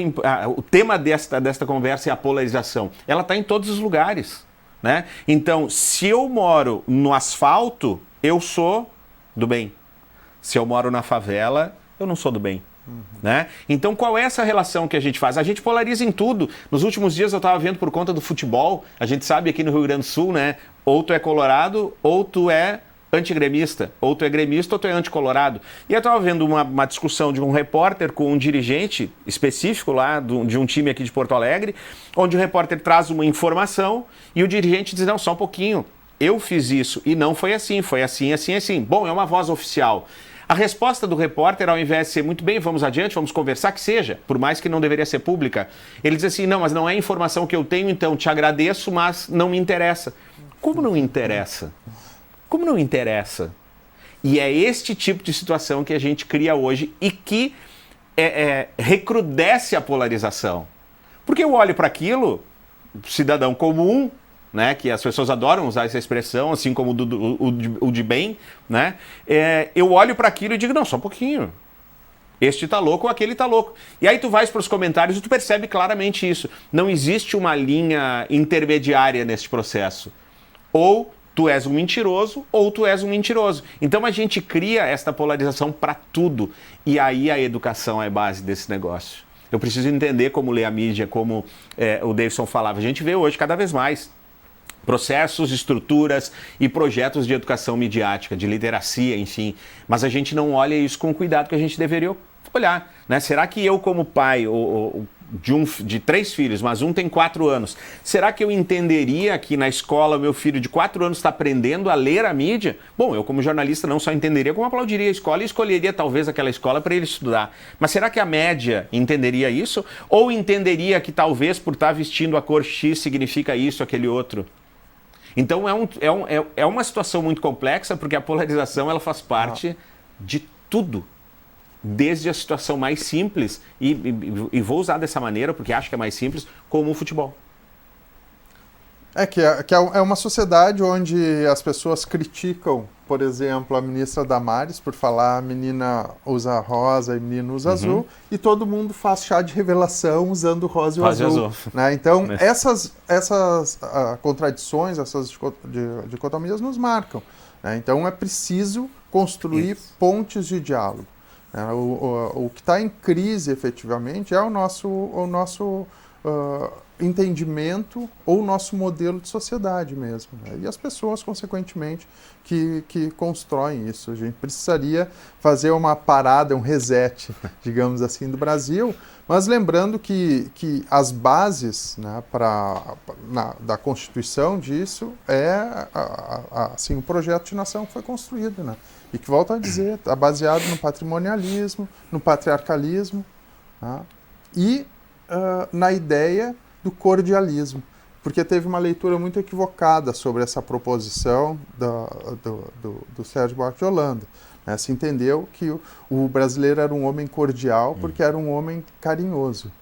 o tema desta conversa é a polarização. Ela está em todos os lugares. Né? Então, se eu moro no asfalto, eu sou do bem. Se eu moro na favela, eu não sou do bem. Né? Então qual é essa relação que a gente faz? A gente polariza em tudo. Nos últimos dias eu estava vendo por conta do futebol, a gente sabe aqui no Rio Grande do Sul, né? Ou tu é colorado, ou tu é antigremista, ou tu é gremista ou tu é anticolorado. E eu estava vendo uma discussão de um repórter com um dirigente específico lá de um time aqui de Porto Alegre, onde o repórter traz uma informação e o dirigente diz, não, só um pouquinho, eu fiz isso e não foi assim, assim. Bom, é uma voz oficial. A resposta do repórter, ao invés de ser muito bem, vamos adiante, vamos conversar, que seja, por mais que não deveria ser pública, ele diz assim, não, mas não é informação que eu tenho, então te agradeço, mas não me interessa. Como não interessa? Como não interessa? E é este tipo de situação que a gente cria hoje e que recrudesce a polarização. Porque eu olho para aquilo, cidadão comum, né, que as pessoas adoram usar essa expressão, assim como o de bem, né, eu olho para aquilo e digo, não, só um pouquinho. Este tá louco ou aquele tá louco. E aí tu vais para os comentários e tu percebe claramente isso. Não existe uma linha intermediária neste processo. Ou tu és um mentiroso ou tu és um mentiroso. Então a gente cria esta polarização para tudo. E aí a educação é base desse negócio. Eu preciso entender como ler a mídia, como o Davidson falava. A gente vê hoje cada vez mais processos, estruturas e projetos de educação midiática, de literacia, enfim. Mas a gente não olha isso com o cuidado que a gente deveria olhar, né? Será que eu, como pai de 3 filhos, mas um tem 4 anos, será que eu entenderia que na escola meu filho de 4 anos está aprendendo a ler a mídia? Bom, eu como jornalista não só entenderia, como aplaudiria a escola e escolheria talvez aquela escola para ele estudar. Mas será que a média entenderia isso? Ou entenderia que talvez por estar vestindo a cor X significa isso, aquele outro? Então é uma situação muito complexa, porque a polarização ela faz parte de tudo. Desde a situação mais simples, e vou usar dessa maneira porque acho que é mais simples, como o futebol. É uma sociedade onde as pessoas criticam, por exemplo, a ministra Damares por falar a menina usa rosa e menino usa azul, e todo mundo faz chá de revelação usando rosa e azul. Né? Então, essas contradições, essas dicotomias nos marcam. Né? Então, é preciso construir pontes de diálogo. O que está em crise, efetivamente, é o nosso entendimento ou o nosso modelo de sociedade mesmo. Né? E as pessoas, consequentemente, que constroem isso. A gente precisaria fazer uma parada, um reset, digamos assim, do Brasil, mas lembrando que as bases, né, da Constituição disso assim, o projeto de nação que foi construído, né? E que, volto a dizer, está baseado no patrimonialismo, no patriarcalismo, tá? E na ideia do cordialismo, porque teve uma leitura muito equivocada sobre essa proposição do Sérgio Buarque de Holanda. Né? Se entendeu que o brasileiro era um homem cordial porque era um homem carinhoso.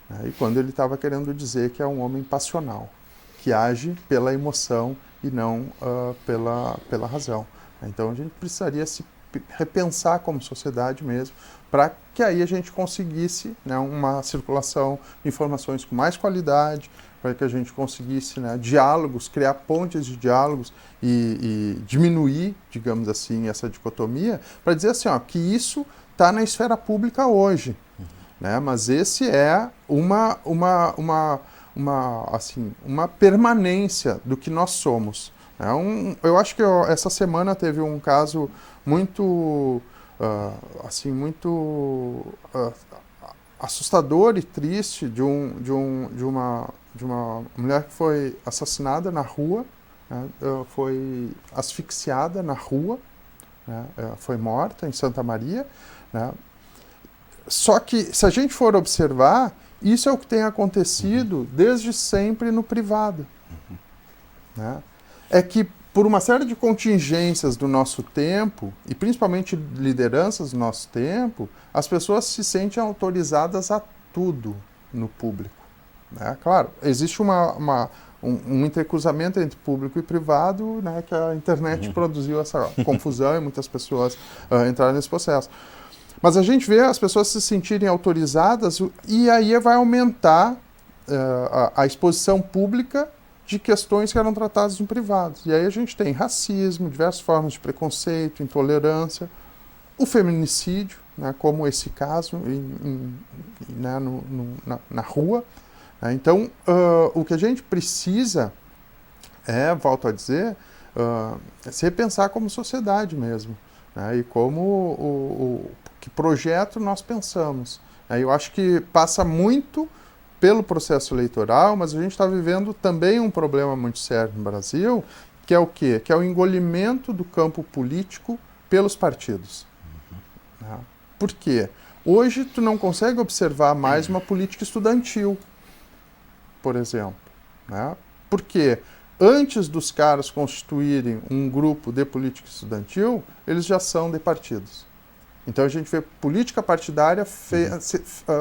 Né? E quando ele estava querendo dizer que é um homem passional, que age pela emoção e não pela razão. Então a gente precisaria se repensar como sociedade mesmo, para que aí a gente conseguisse, né, uma circulação de informações com mais qualidade, para que a gente conseguisse, né, diálogos, criar pontes de diálogos e diminuir, digamos assim, essa dicotomia, para dizer assim, que isso está na esfera pública hoje, né, mas esse é uma permanência do que nós somos. Eu acho que essa semana teve um caso muito assustador e triste de uma mulher que foi assassinada na rua, né, foi asfixiada na rua, né, foi morta em Santa Maria. Né. Só que, se a gente for observar, isso é o que tem acontecido desde sempre no privado. Né. É que, por uma série de contingências do nosso tempo, e principalmente lideranças do nosso tempo, as pessoas se sentem autorizadas a tudo no público. Né? Claro, existe um entrecruzamento entre público e privado, né, que a internet produziu essa confusão e muitas pessoas entraram nesse processo. Mas a gente vê as pessoas se sentirem autorizadas e aí vai aumentar a exposição pública de questões que eram tratadas no privado. E aí a gente tem racismo, diversas formas de preconceito, intolerância, o feminicídio, né, como esse caso né, na rua. Né. Então, o que a gente precisa volto a dizer, se repensar como sociedade mesmo, né, e como que projeto nós pensamos. Né. Eu acho que passa muito pelo processo eleitoral, mas a gente está vivendo também um problema muito sério no Brasil, que é o quê? Que é o engolimento do campo político pelos partidos. Né? Por quê? Hoje tu não consegue observar mais uma política estudantil, por exemplo. Né? Por quê? Antes dos caras constituírem um grupo de política estudantil, eles já são de partidos. Então a gente vê política partidária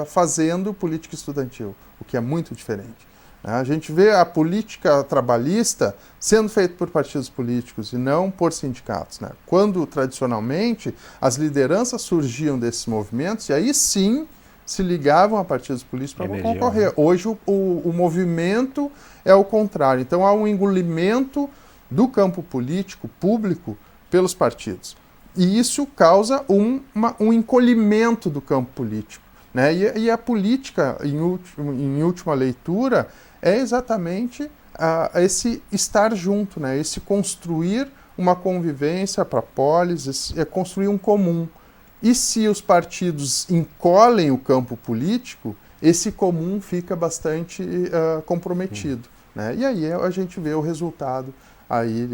fazendo política estudantil, o que é muito diferente. A gente vê a política trabalhista sendo feita por partidos políticos e não por sindicatos. Né? Quando, tradicionalmente, as lideranças surgiam desses movimentos e aí sim se ligavam a partidos políticos para concorrer. Né? Hoje o movimento é o contrário. Então há um engolimento do campo político, público, pelos partidos. E isso causa um encolhimento do campo político. Né? E a política, em última leitura, é exatamente esse estar junto, né? Esse construir uma convivência para a polis, é construir um comum. E se os partidos encolhem o campo político, esse comum fica bastante comprometido. Né? E aí a gente vê o resultado aí,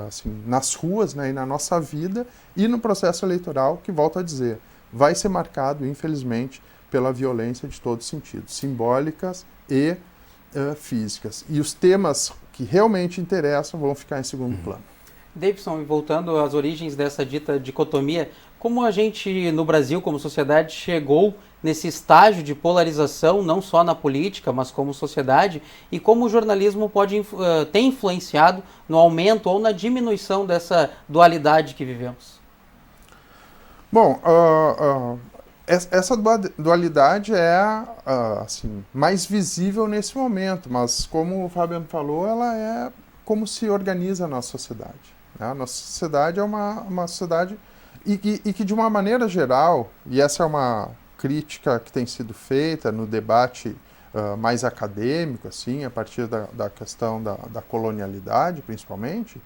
assim, nas ruas, né, e na nossa vida e no processo eleitoral, que, volto a dizer, vai ser marcado, infelizmente, pela violência de todos os sentidos, simbólicas e físicas. E os temas que realmente interessam vão ficar em segundo plano. Davidson, voltando às origens dessa dita dicotomia, como a gente, no Brasil, como sociedade, chegou nesse estágio de polarização, não só na política, mas como sociedade, e como o jornalismo pode ter influenciado no aumento ou na diminuição dessa dualidade que vivemos? Bom, essa dualidade é assim, mais visível nesse momento, mas como o Fabiano falou, ela é como se organiza a nossa sociedade. Né? A nossa sociedade é uma sociedade e que, de uma maneira geral, e essa é uma crítica que tem sido feita no debate mais acadêmico, assim, a partir da questão da colonialidade, principalmente,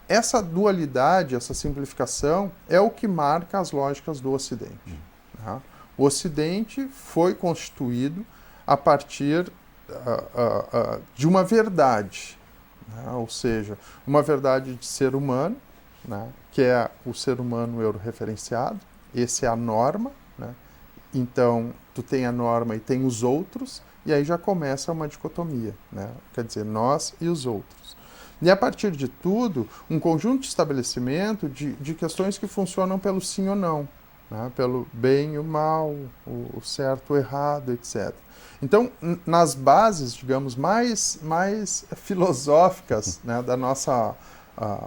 essa dualidade, essa simplificação é o que marca as lógicas do Ocidente. Né? O Ocidente foi constituído a partir de uma verdade, né? Ou seja, uma verdade de ser humano, né? Que é o ser humano euroreferenciado, essa é a norma, né? Então, tu tem a norma e tem os outros, e aí já começa uma dicotomia, né? Quer dizer, nós e os outros. E a partir de tudo, um conjunto de estabelecimento de questões que funcionam pelo sim ou não, né? Pelo bem e o mal, o certo, o errado, etc. Então, nas bases, digamos, mais filosóficas, né, da nossa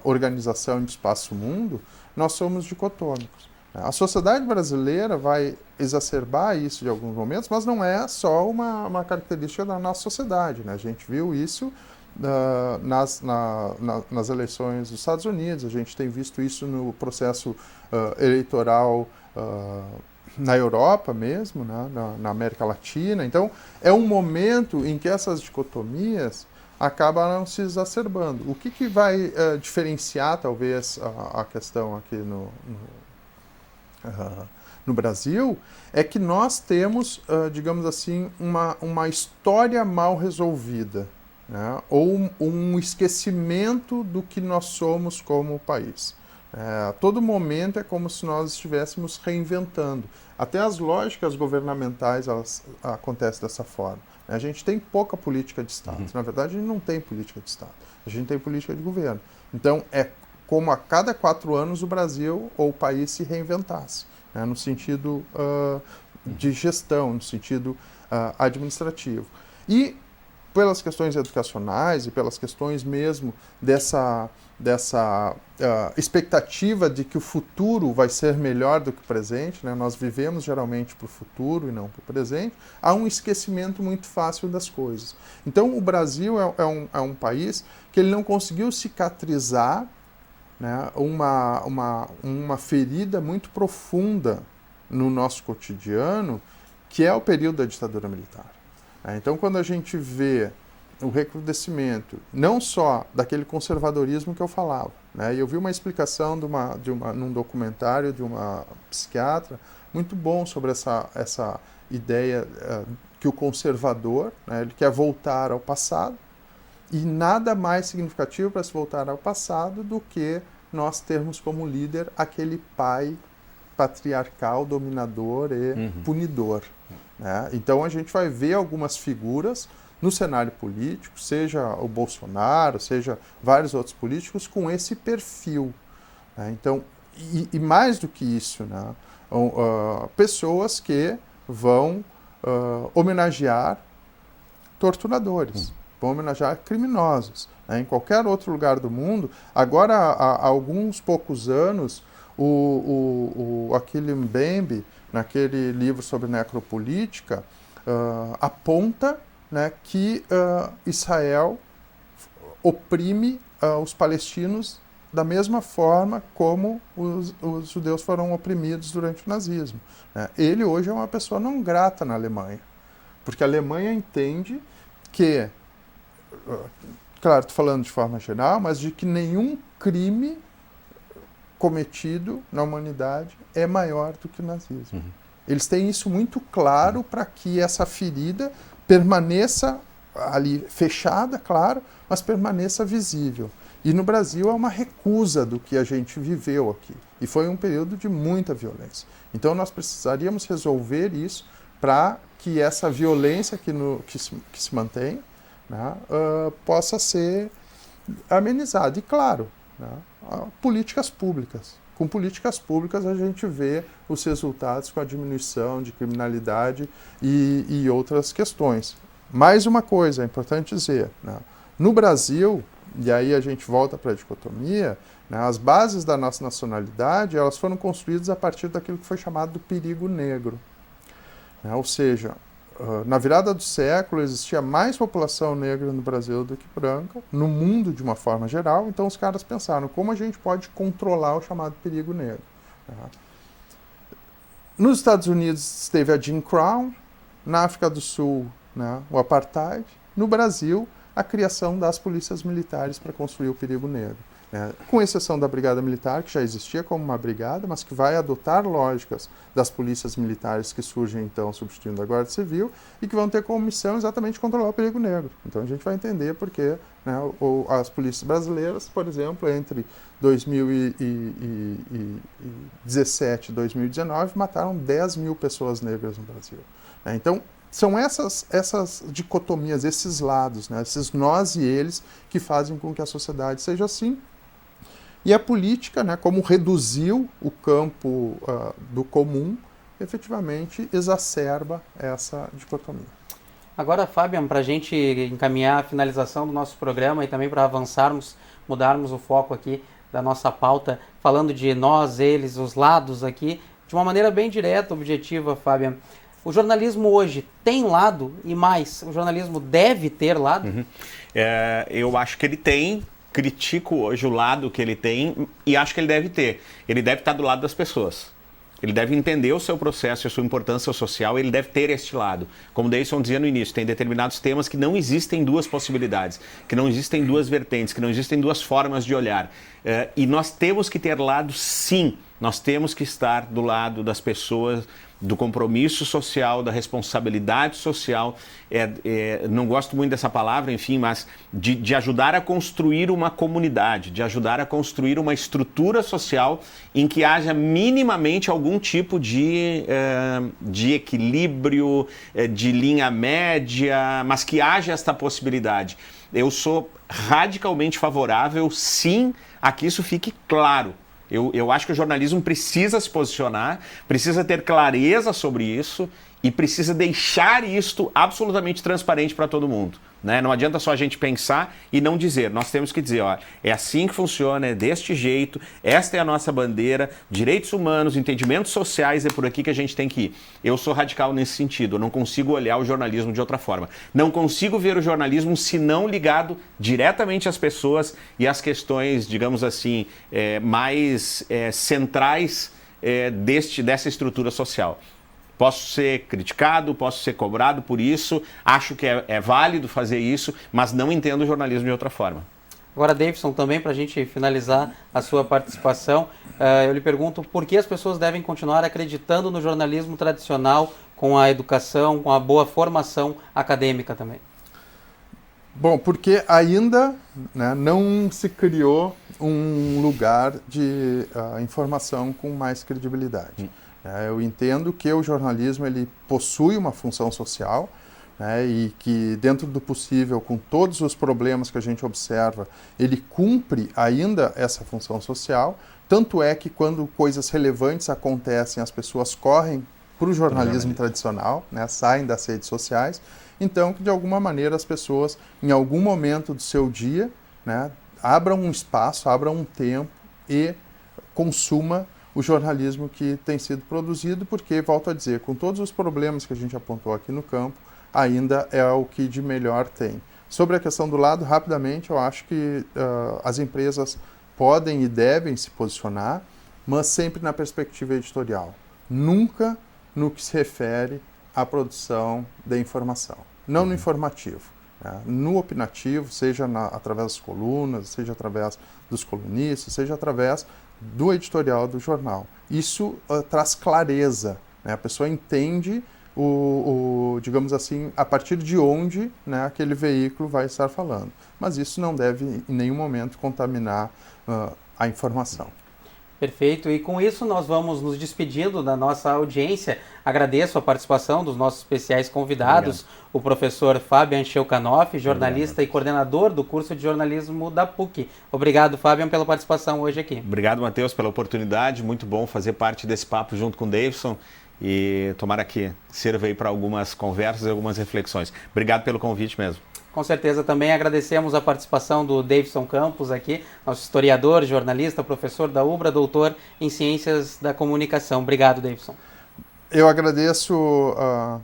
organização de espaço-mundo, nós somos dicotômicos. A sociedade brasileira vai exacerbar isso de alguns momentos, mas não é só uma característica da nossa sociedade. Né? A gente viu isso nas eleições dos Estados Unidos, a gente tem visto isso no processo eleitoral na Europa mesmo, né? na América Latina. Então, é um momento em que essas dicotomias acabam se exacerbando. O que vai diferenciar, talvez, a questão aqui no Brasil é que nós temos, digamos assim, uma história mal resolvida, né? Ou um esquecimento do que nós somos como país. A todo momento é como se nós estivéssemos reinventando. Até as lógicas governamentais acontecem dessa forma. A gente tem pouca política de Estado. Na verdade, a gente não tem política de Estado. A gente tem política de governo. Então, é como a cada 4 anos o Brasil ou o país se reinventasse, né? No sentido de gestão, no sentido administrativo. E pelas questões educacionais e pelas questões mesmo dessa expectativa de que o futuro vai ser melhor do que o presente, né? Nós vivemos geralmente para o futuro e não para o presente, há um esquecimento muito fácil das coisas. Então, o Brasil é um país que ele não conseguiu cicatrizar, né, uma ferida muito profunda no nosso cotidiano, que é o período da ditadura militar. Então, quando a gente vê o recrudescimento, não só daquele conservadorismo que eu falava, né? Eu vi uma explicação num documentário de uma psiquiatra muito bom sobre essa ideia que o conservador, né, ele quer voltar ao passado, e nada mais significativo para se voltar ao passado do que nós termos como líder aquele pai patriarcal, dominador e punidor. Né? Então a gente vai ver algumas figuras no cenário político, seja o Bolsonaro, seja vários outros políticos, com esse perfil. Né? Então, e mais do que isso, né? Pessoas que vão homenagear torturadores, vão homenagear criminosos. Né? Em qualquer outro lugar do mundo, agora há alguns poucos anos, o Achille Mbembe, naquele livro sobre necropolítica, aponta, né, que Israel oprime os palestinos da mesma forma como os judeus foram oprimidos durante o nazismo. Né? Ele hoje é uma pessoa não grata na Alemanha, porque a Alemanha entende que, claro, estou falando de forma geral, mas de que nenhum crime cometido na humanidade é maior do que o nazismo. Eles têm isso muito claro para que essa ferida permaneça ali fechada, claro, mas permaneça visível. E no Brasil há uma recusa do que a gente viveu aqui. E foi um período de muita violência. Então nós precisaríamos resolver isso para que essa violência que se mantém, né, possa ser amenizada. E claro, né, políticas públicas. Com políticas públicas a gente vê os resultados com a diminuição de criminalidade e outras questões. Mais uma coisa, é importante dizer, né? No Brasil, e aí a gente volta para a dicotomia, né, as bases da nossa nacionalidade elas foram construídas a partir daquilo que foi chamado do perigo negro. Né? Ou seja, na virada do século existia mais população negra no Brasil do que branca, no mundo de uma forma geral, então os caras pensaram como a gente pode controlar o chamado perigo negro. Né? Nos Estados Unidos teve a Jim Crow, na África do Sul, né, o Apartheid, no Brasil a criação das polícias militares para construir o perigo negro. Né? Com exceção da Brigada Militar, que já existia como uma brigada, mas que vai adotar lógicas das polícias militares que surgem então substituindo a Guarda Civil e que vão ter como missão exatamente controlar o perigo negro. Então a gente vai entender porque, né, as polícias brasileiras, por exemplo, entre 2017 e 2019 mataram 10 mil pessoas negras no Brasil. Né? Então são essas dicotomias, esses lados, né, esses nós e eles que fazem com que a sociedade seja assim. E a política, né, como reduziu o campo do comum, efetivamente exacerba essa dicotomia. Agora, Fabian, para a gente encaminhar a finalização do nosso programa e também para avançarmos, mudarmos o foco aqui da nossa pauta, falando de nós, eles, os lados aqui, de uma maneira bem direta, objetiva, Fabian. O jornalismo hoje tem lado e mais, o jornalismo deve ter lado? Eu acho que ele tem. Critico hoje o lado que ele tem e acho que ele deve ter. Ele deve estar do lado das pessoas. Ele deve entender o seu processo e a sua importância social, ele deve ter este lado. Como Deison dizia no início, tem determinados temas que não existem duas possibilidades, que não existem duas vertentes, que não existem duas formas de olhar. E nós temos que ter lado, sim. Nós temos que estar do lado das pessoas, do compromisso social, da responsabilidade social. Não gosto muito dessa palavra, enfim, mas de ajudar a construir uma comunidade, de ajudar a construir uma estrutura social em que haja minimamente algum tipo de equilíbrio, de linha média, mas que haja esta possibilidade. Eu sou radicalmente favorável, sim, a que isso fique claro. Eu acho que o jornalismo precisa se posicionar, precisa ter clareza sobre isso e precisa deixar isto absolutamente transparente para todo mundo. Né? Não adianta só a gente pensar e não dizer. Nós temos que dizer, ó, é assim que funciona, é deste jeito, esta é a nossa bandeira, direitos humanos, entendimentos sociais, é por aqui que a gente tem que ir. Eu sou radical nesse sentido, eu não consigo olhar o jornalismo de outra forma. Não consigo ver o jornalismo se não ligado diretamente às pessoas e às questões, digamos assim, mais centrais dessa estrutura social. Posso ser criticado, posso ser cobrado por isso, acho que é válido fazer isso, mas não entendo o jornalismo de outra forma. Agora, Davidson, também para a gente finalizar a sua participação, eu lhe pergunto por que as pessoas devem continuar acreditando no jornalismo tradicional, com a educação, com a boa formação acadêmica também? Bom, porque ainda, né, não se criou um lugar de informação com mais credibilidade. Eu entendo que o jornalismo ele possui uma função social, né, e que dentro do possível, com todos os problemas que a gente observa, ele cumpre ainda essa função social. Tanto é que quando coisas relevantes acontecem, as pessoas correm para o jornalismo tradicional, né, saem das redes sociais. Então, que de alguma maneira as pessoas, em algum momento do seu dia, né, abram um espaço, abram um tempo e consuma o jornalismo que tem sido produzido, porque, volto a dizer, com todos os problemas que a gente apontou aqui no campo, ainda é o que de melhor tem. Sobre a questão do lado, rapidamente, eu acho que as empresas podem e devem se posicionar, mas sempre na perspectiva editorial. Nunca no que se refere à produção de informação. Não no informativo. Né? No opinativo, seja através das colunas, seja através dos colunistas, seja através do editorial do jornal. Isso traz clareza, né? A pessoa entende digamos assim, a partir de onde, né, aquele veículo vai estar falando. Mas isso não deve em nenhum momento contaminar a informação. Perfeito, e com isso nós vamos nos despedindo da nossa audiência. Agradeço a participação dos nossos especiais convidados, obrigado. O professor Fabian Scheucanoff, jornalista e coordenador do curso de jornalismo da PUC. Obrigado, Fabian, pela participação hoje aqui. Obrigado, Matheus, pela oportunidade. Muito bom fazer parte desse papo junto com o Davidson e tomara que sirva aí para algumas conversas e algumas reflexões. Obrigado pelo convite mesmo. Com certeza, também agradecemos a participação do Davidson Campos aqui, nosso historiador, jornalista, professor da UBRA, doutor em Ciências da Comunicação. Obrigado, Davidson. Eu agradeço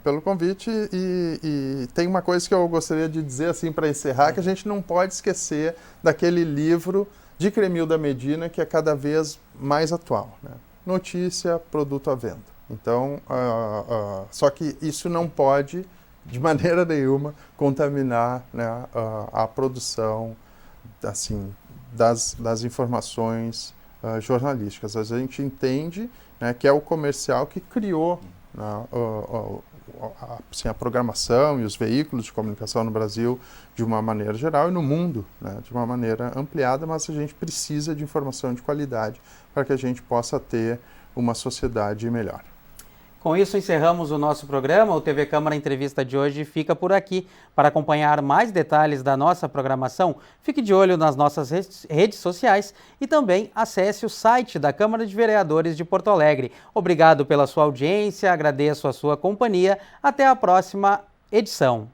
pelo convite e tem uma coisa que eu gostaria de dizer assim para encerrar, que a gente não pode esquecer daquele livro de Cremilda Medina, que é cada vez mais atual, né? Notícia, produto à venda. Então, só que isso não pode de maneira nenhuma contaminar, né, a produção assim, das informações jornalísticas. A gente entende, né, que é o comercial que criou, né, assim, a programação e os veículos de comunicação no Brasil de uma maneira geral e no mundo, né, de uma maneira ampliada, mas a gente precisa de informação de qualidade para que a gente possa ter uma sociedade melhor. Com isso, encerramos o nosso programa. O TV Câmara Entrevista de hoje fica por aqui. Para acompanhar mais detalhes da nossa programação, fique de olho nas nossas redes sociais e também acesse o site da Câmara de Vereadores de Porto Alegre. Obrigado pela sua audiência, agradeço a sua companhia. Até a próxima edição.